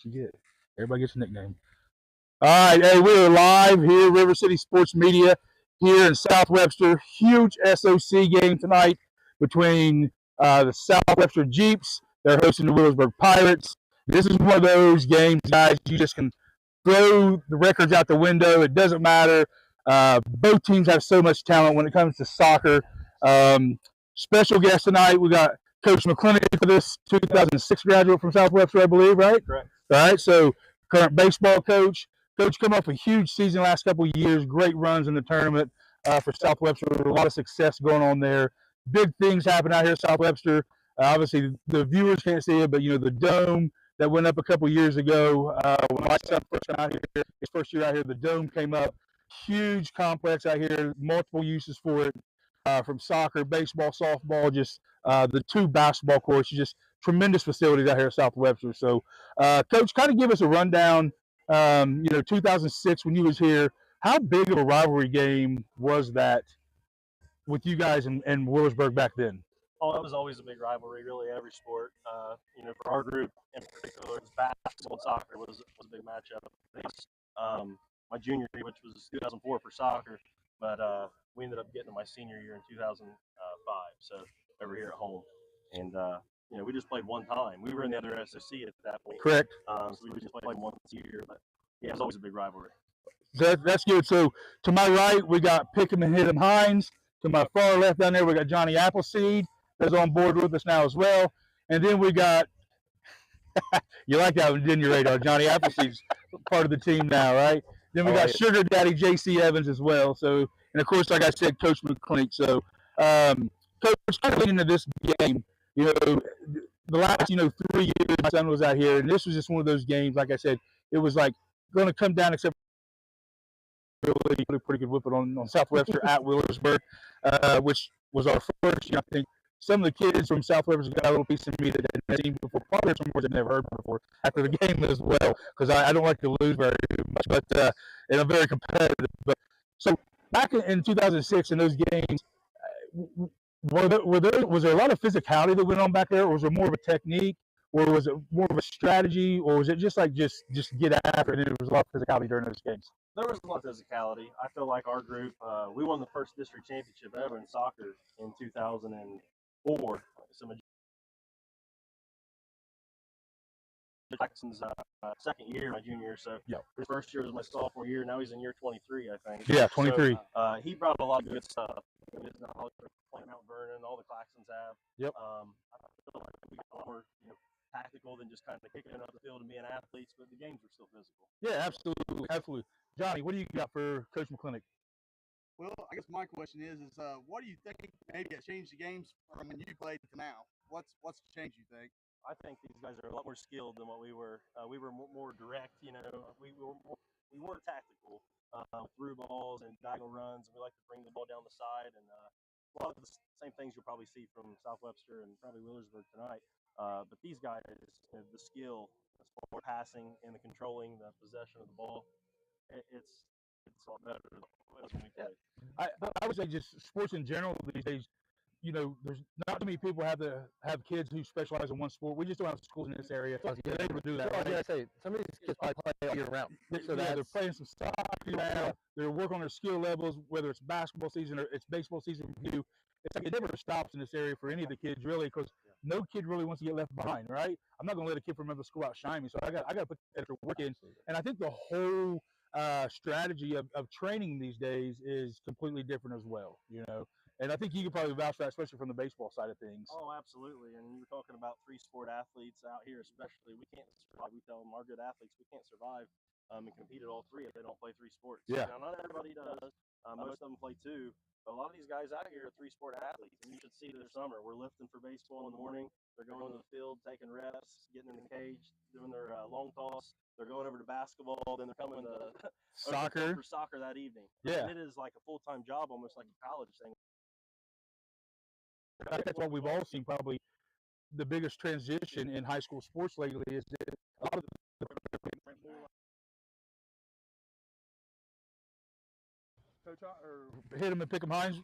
You get it. Everybody gets a nickname. All right, hey, we are live here, River City Sports Media, here in South Webster. Huge SOC game tonight between the South Webster Jeeps. They're hosting the Williamsburg Pirates. This is one of those games, guys, you just can throw the records out the window. It doesn't matter. Both teams have so much talent when it comes to soccer. Special guest tonight, we got Coach McClintic for this 2006 graduate from South Webster, I believe, right? Correct. All right, so current baseball coach. Coach come off a huge season last couple of years, great runs in the tournament for South Webster, a lot of success going on there. Big things happen out here at South Webster. Obviously, the viewers can't see it, but, you know, the dome that went up a couple years ago when my son first came out here, his first year out here, the dome came up. Huge complex out here, multiple uses for it, from soccer, baseball, softball, just the two basketball courts, just tremendous facilities out here at South Webster. So, Coach, kind of give us a rundown. 2006 when you was here, how big of a rivalry game was that with you guys and Williamsburg back then? Oh, it was always a big rivalry, really, every sport. For our group in particular, it was basketball and soccer was a big matchup. My junior year, which was 2004 for soccer, but we ended up getting to my senior year in 2005, so over here at home. And, we just played one time. We were in the other SOC at that point. Correct. So we just played once a year, but yeah, it was always a big rivalry. That's good. So to my right, we got Pick'em and Hit'em Hines. To my far left down there, we got Johnny Appleseed that's on board with us now as well. And then we got, you like that one, didn't you, Radar? Johnny Appleseed's part of the team now, right? Then we got Sugar Daddy J.C. Evans as well. So, and of course, like I said, Coach McClintic. So, Coach, kind of leading into this game, the last, 3 years my son was out here, and this was just one of those games, like I said, it was like going to come down except really pretty good whipping on South Webster at Williamsburg, which was our first. I think some of the kids from South Webster got a little piece of me that they'd seen before. Probably some words I'd never heard before after the game as well, because I don't like to lose very much, but and I'm very competitive. But so back in 2006 in those games, was there a lot of physicality that went on back there, or was there more of a technique? Or was it more of a strategy, or was it just get after it? And it was a lot of physicality during those games. There was a lot of physicality. I feel like our group, we won the first district championship ever in soccer in 2004. So Jackson's second year, my junior year. So his first year was my sophomore year. Now he's in year 23, I think. Yeah, 23. So, he brought a lot of good stuff. His knowledge of playing Mount Vernon, all the Claxons have. Yep. I feel like we got a lot more, tactical than just kind of kicking it up the field and being athletes, but the games were still physical. Yeah, absolutely. Johnny, what do you got for Coach McClintic? Well, I guess my question is what do you think maybe has changed the games from when you played to now? What's changed, you think? I think these guys are a lot more skilled than what we were. We were more direct, we weren't tactical. Through balls and diagonal runs, and we like to bring the ball down the side, and a lot of the same things you'll probably see from South Webster and probably Williamsburg tonight. But these guys, the skill, as far as passing and the controlling the possession of the ball, it's a lot better than when we played. I would say just sports in general these days. There's not too many people have kids who specialize in one sport. We just don't have schools in this area they're able to do that. I was gonna say some of these kids probably play all year round. So they're playing some soccer now. They're working on their skill levels, whether it's basketball season or it's baseball season for you. It's like it never stops in this area for any of the kids really, because no kid really wants to get left behind, right? I'm not gonna let a kid from another school outshine me, so I got to put extra work in. And I think the whole strategy of training these days is completely different as well, And I think you could probably vouch for that, especially from the baseball side of things. Oh, absolutely. And you were talking about three-sport athletes out here, especially. We can't survive. We tell them, our good athletes, we can't survive and compete at all three if they don't play three sports. Yeah. Now, not everybody does. Most of them play two. But a lot of these guys out here are three-sport athletes, and you should see their summer. We're lifting for baseball in the morning. They're going to the field, taking reps, getting in the cage, doing their long toss. They're going over to basketball. Then they're coming to soccer for soccer that evening. Yeah. And it is like a full-time job, almost like a college thing. I think that's what we've all seen. Probably the biggest transition in high school sports lately is that a lot of Coach, or hit them and pick them Hines. You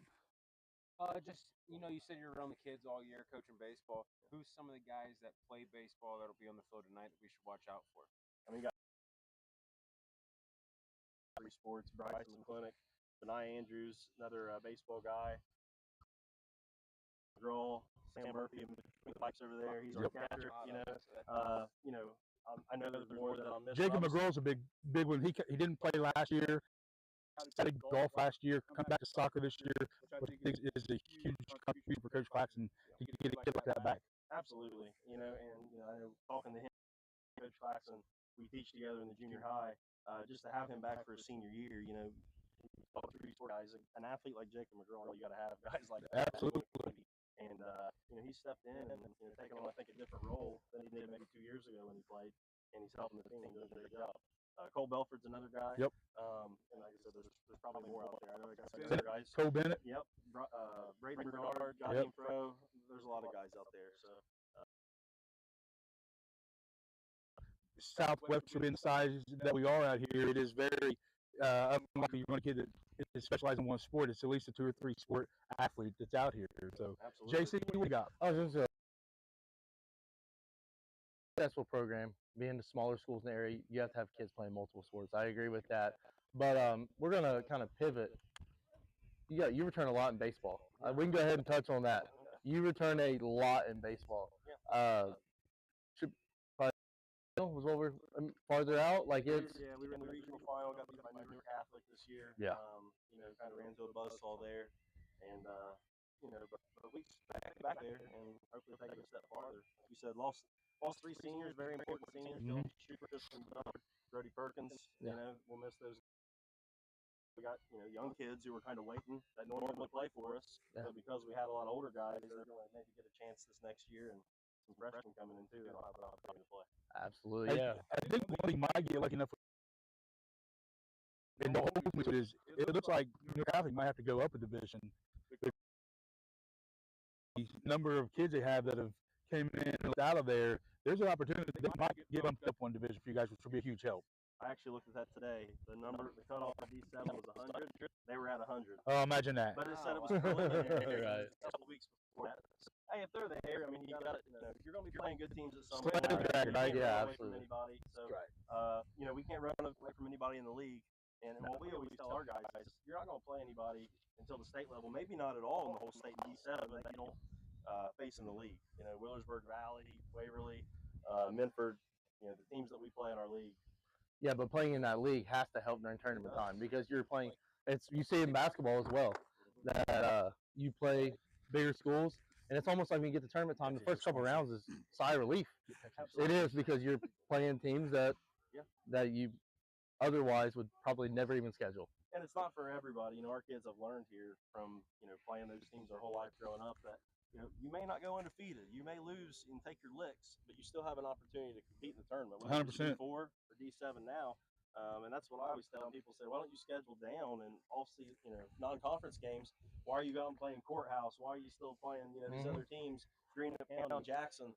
said you're around the kids all year coaching baseball. Who's some of the guys that play baseball that'll be on the field tonight that we should watch out for? I mean, you got 3 sports: Bryce McClintic, Benai Andrews, another baseball guy, Draw, Sam Murphy in between the pipes over there. He's our catcher. I know there's more that I'll miss. Jacob McGraw's a big one. He didn't play last year. Started golf last year. Come back to soccer this year, which I think is a huge contribution for Coach Claxton to get a kid like that back. Absolutely. I know talking to him, Coach Claxton, we teach together in the junior high. Just to have him back for his senior year, talk to these guys, an athlete like Jacob McGraw, you got to have guys like that. Absolutely. And he stepped in and taken on, I think, a different role than he did maybe 2 years ago when he played, and he's helping the team do a great job. Cole Belford's another guy. Yep. And like I said, there's probably more out there. I know I got some other guys. Cole Bennett. Yep. Braden Bernard, Johnny Pro. There's a lot of guys out there. So. South Webster being the size that we are out here, it is very unlike you run a kid that is specialized in one sport. It's at least a 2 or 3 sport athlete that's out here. So, Absolutely. JC, what we got? I was just a successful program. Being the smaller schools in the area, you have to have kids playing multiple sports. I agree with that. But we're gonna kind of pivot. You return a lot in baseball. We can go ahead and touch on that. You return a lot in baseball. Was over farther out, like it's. Yeah, we were in the regional final. Got beat by New York Catholic this year. Yeah. Kind of ran into a buzzsaw there, and but we expect back there and hopefully take it a step farther. Like you said, lost 3 seniors, very important seniors. Mm-hmm. Tristan Bernard, Brody Perkins. Yeah. We'll miss those. We got young kids who were kind of waiting that normally play for us, but because we had a lot of older guys, they're going to maybe get a chance this next year, and some freshmen coming in too. They'll have an opportunity to play. Absolutely, yeah. I think one thing might get lucky enough. And the whole thing is, it looks like New York Catholic might have to go up a division. The number of kids they have that have came in and out of there, there's an opportunity they might get bumped up one division for you guys, which would be a huge help. I actually looked at that today. The cutoff for D7 was 100. They were at 100. Oh, imagine that. But it said it was preliminary. Right. A couple of weeks before that. Hey, if they're there, I mean, you got it. If you're going to be playing good teams at some point, you can't run away from anybody. So, we can't run away from anybody in the league. And what we always tell our guys is, you're not going to play anybody until the state level. Maybe not at all in the whole state D7, but you don't face in the league. Willersburg Valley, Waverly, Minford. The teams that we play in our league. Yeah, but playing in that league has to help during tournament time because you're playing. You see in basketball as well that you play bigger schools, and it's almost like when you get to tournament time, the first couple rounds is sigh of relief. Absolutely. It is because you're playing teams that you otherwise would probably never even schedule. And it's not for everybody. Our kids have learned here from playing those teams their whole life growing up that you may not go undefeated, you may lose and take your licks, but you still have an opportunity to compete in the tournament. 100%. D4 or D7 now, and that's what I always tell people. Say, why don't you schedule down and off-season, non-conference games? Why are you going playing Courthouse? Why are you still playing these other teams, Greenup County, Jackson?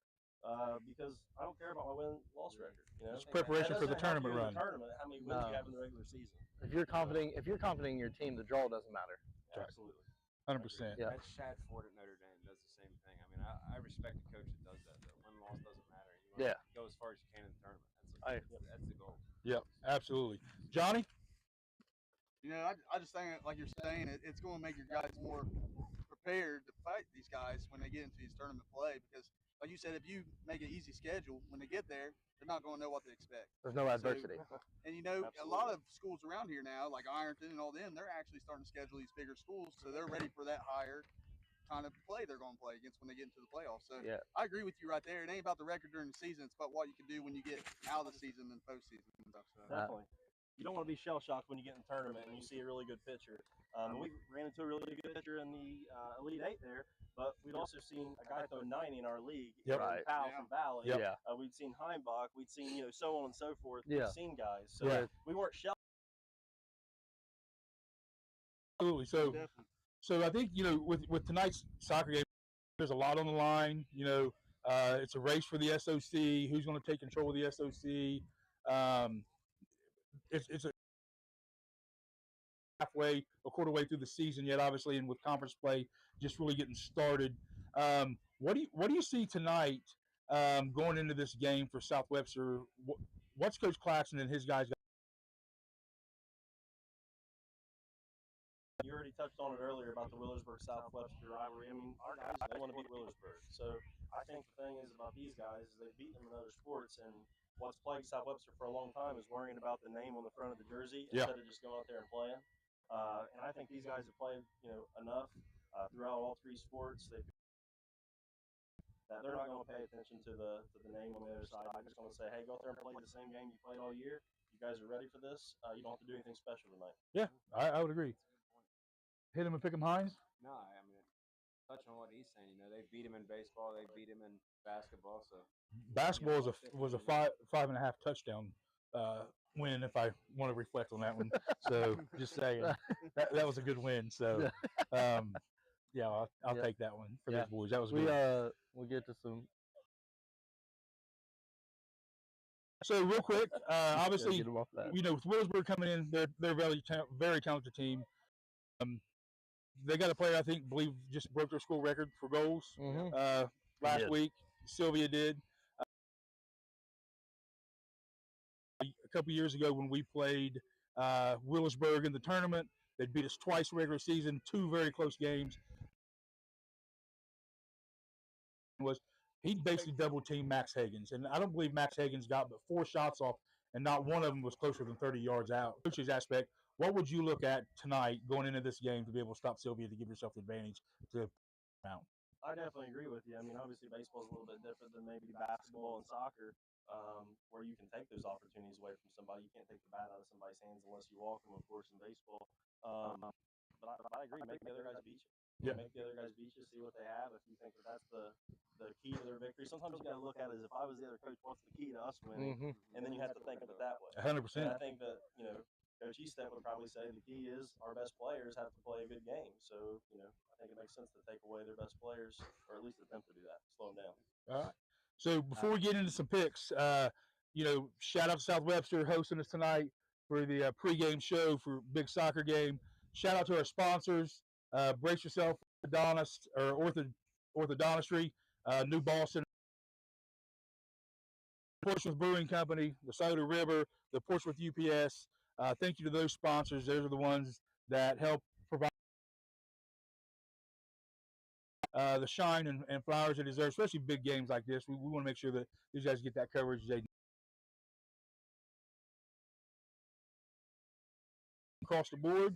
Because I don't care about my win-loss record. It's preparation for the tournament run. How many wins you have in the regular season? If you're confident in your team, the draw doesn't matter. Absolutely. 100%. Yeah. That's Shad Ford at Notre Dame does the same thing. I mean, I respect the coach that does that. Win-loss doesn't matter. You want to go as far as you can in the tournament. That's the goal. Yep, absolutely. Johnny? I just think, like you're saying, it's going to make your guys more prepared to fight these guys when they get into these tournament play because, like you said, if you make an easy schedule, when they get there, they're not going to know what to expect. There's no adversity. And, a lot of schools around here now, like Ironton and all them, they're actually starting to schedule these bigger schools, so they're ready for that higher kind of play they're going to play against when they get into the playoffs. So I agree with you right there. It ain't about the record during the season. It's about what you can do when you get out of the season and postseason and stuff. So. Definitely. You don't want to be shell-shocked when you get in the tournament and you see a really good pitcher. We ran into a really good pitcher in the Elite Eight there, but we'd also seen a guy throw 90 in our league. Powell from Valley. We'd seen Heimbach. We'd seen, so on and so forth. We've seen guys. So we weren't shell. Absolutely. So I think, with tonight's soccer game, there's a lot on the line. It's a race for the SOC. Who's going to take control of the SOC? It's a quarter way through the season yet, obviously, and with conference play just really getting started. What do you see tonight going into this game for South Webster? what's Coach Claxton and his guys got? You already touched on it earlier about the Willersburg-South Webster rivalry. I mean, our guys, they want to beat Willersburg. So I think the thing is about these guys is they've beaten them in other sports, and what's plagued South Webster for a long time is worrying about the name on the front of the jersey instead of just going out there and playing. And I think these guys have played, enough throughout all three sports. That they're not going to pay attention to the name on the other side. They're just going to say, hey, go out there and play the same game you played all year. You guys are ready for this. You don't have to do anything special tonight. Yeah, I would agree. Hit him and pick him, Hines? No, I mean, touch on what he's saying. They beat him in baseball. They beat him in basketball. So basketball was a 5.5 touchdown win, if I want to reflect on that one. So just saying that was a good win. So yeah, I'll take that one for those boys. That was good. We'll get to some. So real quick, obviously, with Willersburg coming in, they're a very talented team. They got a player I believe just broke their school record for goals last week. Sylvia did. A couple years ago when we played Willersburg in the tournament, they beat us twice regular season, 2 very close games. He basically double teamed Max Hagens, and I don't believe Max Hagens got but 4 shots off, and not one of them was closer than 30 yards out. Coach's aspect, what would you look at tonight going into this game to be able to stop Sylvia to give yourself the advantage to out? I definitely agree with you. I mean, obviously, baseball is a little bit different than maybe basketball and soccer, where you can take those opportunities away from somebody. You can't take the bat out of somebody's hands unless you walk them, of course, in baseball. But I agree. Make the other guys beat you. Yeah. Make the other guys beat you. See what they have. If you think that's the key to their victory. Sometimes you got to look at it as if I was the other coach, what's the key to us winning? And then you have to think of it that way. 100%. And I think that Coach Eastet would probably say the key is our best players have to play a good game. So I think it makes sense to take away their best players, or at least attempt to do that. Slow them down. All right. So before we get into some picks, shout out to South Webster hosting us tonight for the pregame show for big soccer game. Shout out to our sponsors. Brace yourself, orthodontistry, New Boston, Portsmouth Brewing Company, the Soda River, the Portsmouth UPS. Thank you to those sponsors. Those are the ones that help provide the shine and flowers they deserve, especially big games like this. We want to make sure that these guys get that coverage they need. Across the board.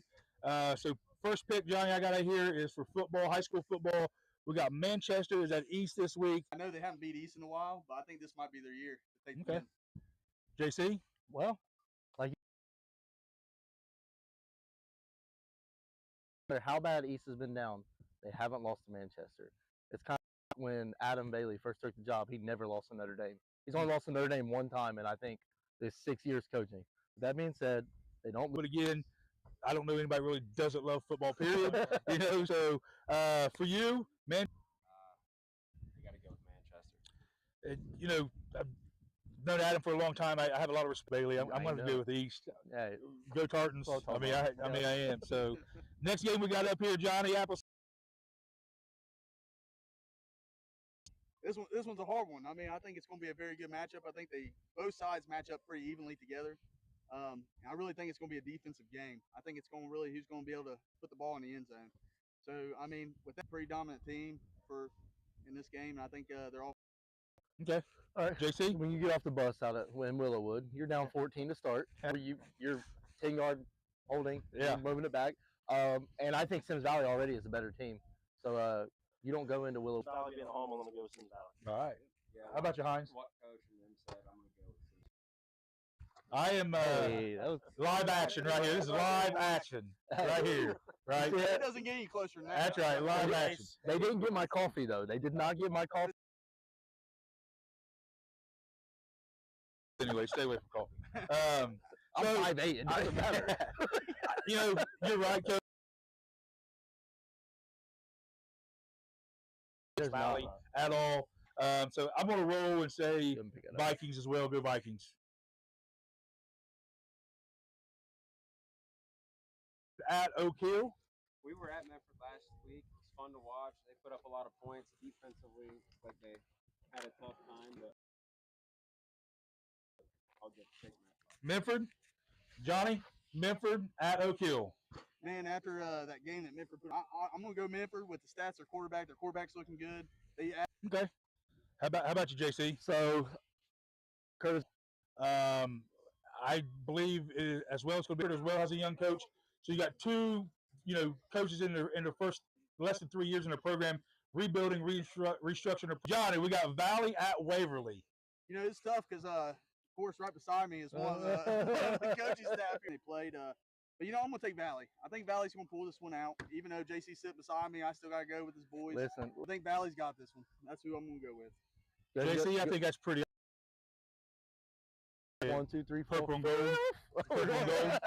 So first pick, Johnny, I got here is for football, high school football. We got Manchester is at East this week. I know they haven't beat East in a while, but I think this might be their year to take the win. JC? Well, how bad East has been down, they haven't lost to Manchester. It's kind of when Adam Bailey first took the job, he never lost to Notre Dame. He's only lost to Notre Dame one time, and I think there's 6 years coaching. That being said, they don't. But again, I don't know anybody really doesn't love football, period. So for you, man. You got to go with Manchester. I've known Adam for a long time. I have a lot of respect for Bailey. I'm going to go with East. Hey, go Tartans. I mean, I am. So next game we got up here, Johnny Apple. This one's a hard one. I mean, I think it's going to be a very good matchup. I think both sides match up pretty evenly together. I really think it's going to be a defensive game. I think it's going to really who's going to be able to put the ball in the end zone. So I mean, with that pretty dominant team in this game, I think they're all okay. All right, JC. When you get off the bus out at Willowwood, you're down 14 to start. You're 10-yard holding, moving it back. And I think Sims Valley already is a better team. So you don't go into Willowwood. Valley being home, I'm going to go with Sims Valley. All right. Yeah, how about you, Hines? What coach and them said, I'm going to go with Sims. I am live action right here. This is live action right here. Right? It doesn't get any closer than that. That's right, live action. They didn't get my coffee, though. They did not get my coffee. Anyway, stay away from coffee. I'm 5'8". It doesn't matter. You're right, Coach. Valley at all. So I'm going to roll and say Vikings as well. Go Vikings. At Oak Hill. We were at Medford last week. It's fun to watch. They put up a lot of points defensively. Like they had a tough time, but I'll take Memphis. Memphis, Johnny, Memphis at Oak Hill. Man, after that game that Memphis put, I'm gonna go Memphis with the stats. Their quarterback's looking good. Okay. How about you, JC? So, Curtis, I believe as well as going to be as well as a young coach. So you got two, coaches in their first less than 3 years in the program, rebuilding, restructuring. Johnny, we got Valley at Waverly. It's tough because, of course, right beside me is one of the coaching staff here. They played, but I'm gonna take Valley. I think Valley's gonna pull this one out. Even though JC's sitting beside me, I still gotta go with his boys. listen. I think Valley's got this one. That's who I'm gonna go with. JC, I think that's pretty. 1, 2, 3, 4. Purple and gold. Purple and gold.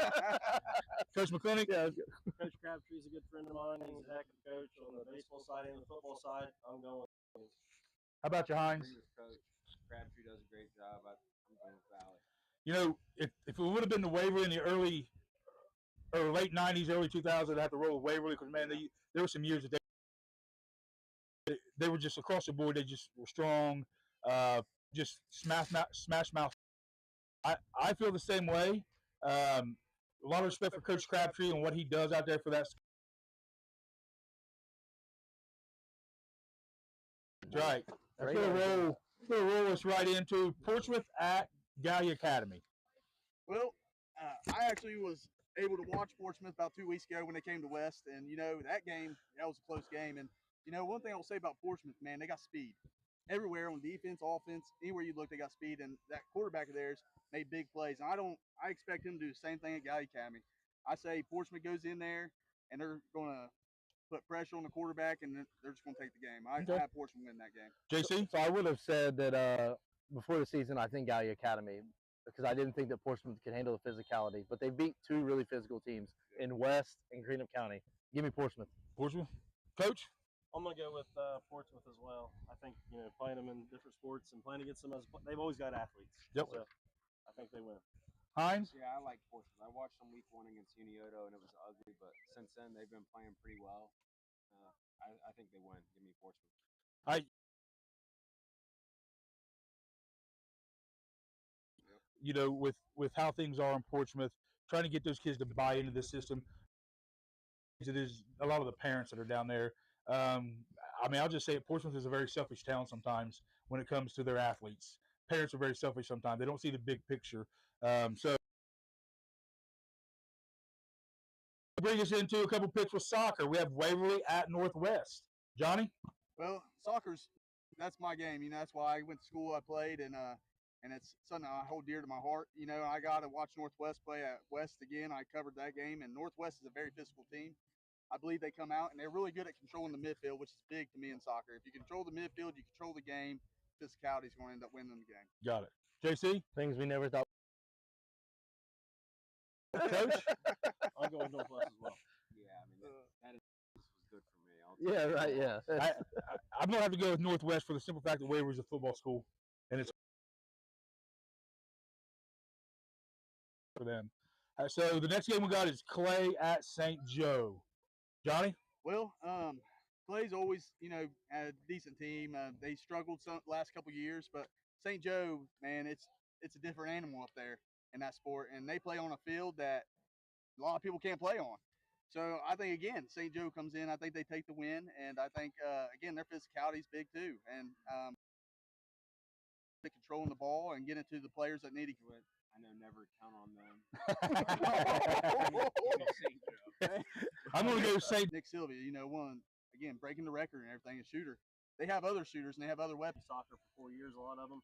Coach McClintic? Yeah, Coach Crabtree's a good friend of mine. He's a heck of a coach on the baseball side and the football side. I'm going with How about you, Hines? Coach Crabtree does a great job. I'm going with Valley. If it would have been the Waverly in the early or late 90s, early 2000s, I'd have to roll with Waverly because, man, there were some years that they were just across the board. They just were strong, just smash mouth. I feel the same way. A lot of respect for Coach Crabtree and what he does out there for that. That's right. That's going to roll us right into Portsmouth at Gallia Academy. Well, I actually was able to watch Portsmouth about 2 weeks ago when they came to West, and that game, that was a close game. And one thing I'll say about Portsmouth, man, they got speed everywhere on defense, offense, anywhere you look, they got speed, and that quarterback of theirs made big plays. And I expect him to do the same thing at Gallia Academy. I say Portsmouth goes in there and they're going to put pressure on the quarterback, and they're just going to take the game. I have Portsmouth win that game. JC? So I would have said that before the season, I think Gallia Academy, because I didn't think that Portsmouth could handle the physicality. But they beat two really physical teams in West and Greenup County. Give me Portsmouth. Portsmouth. Coach? I'm going to go with Portsmouth as well. I think, playing them in different sports and playing against them, they've always got athletes. Yep. So I think they win. Hines? Yeah, I like Portsmouth. I watched them week 1 against Unioto, and it was ugly, but since then they've been playing pretty well. I think they win. Give me Portsmouth. With how things are in Portsmouth, trying to get those kids to buy into the system. It is a lot of the parents that are down there. I'll just say it, Portsmouth is a very selfish town sometimes when it comes to their athletes. Parents are very selfish sometimes. They don't see the big picture. So bring us into a couple picks with soccer. We have Waverly at Northwest. Johnny? Well, that's my game. That's why I went to school, I played, and it's something I hold dear to my heart. I got to watch Northwest play at West again. I covered that game, and Northwest is a very physical team. I believe they come out, and they're really good at controlling the midfield, which is big to me in soccer. If you control the midfield, you control the game. Physicality is going to end up winning the game. Got it. JC? Things we never thought. Coach? I'm going Northwest as well. Yeah, that was good for me. Yeah, right, yeah. I'm going to have to go with Northwest for the simple fact that Waverly's a football school, and it's for them. So the next game we got is Clay at St. Joe. Johnny? Well, Clay's always, a decent team. They struggled some last couple years, but St. Joe, man, it's a different animal up there in that sport, and they play on a field that a lot of people can't play on. So I think, again, St. Joe comes in. I think they take the win, and I think, again, their physicality is big too, and they're controlling the ball and getting it to the players that need it. I know never count on them. I'm going to go St. Nick Sylvia, breaking the record and everything, a shooter. They have other shooters and they have other weapons. Soccer for 4 years, a lot of them.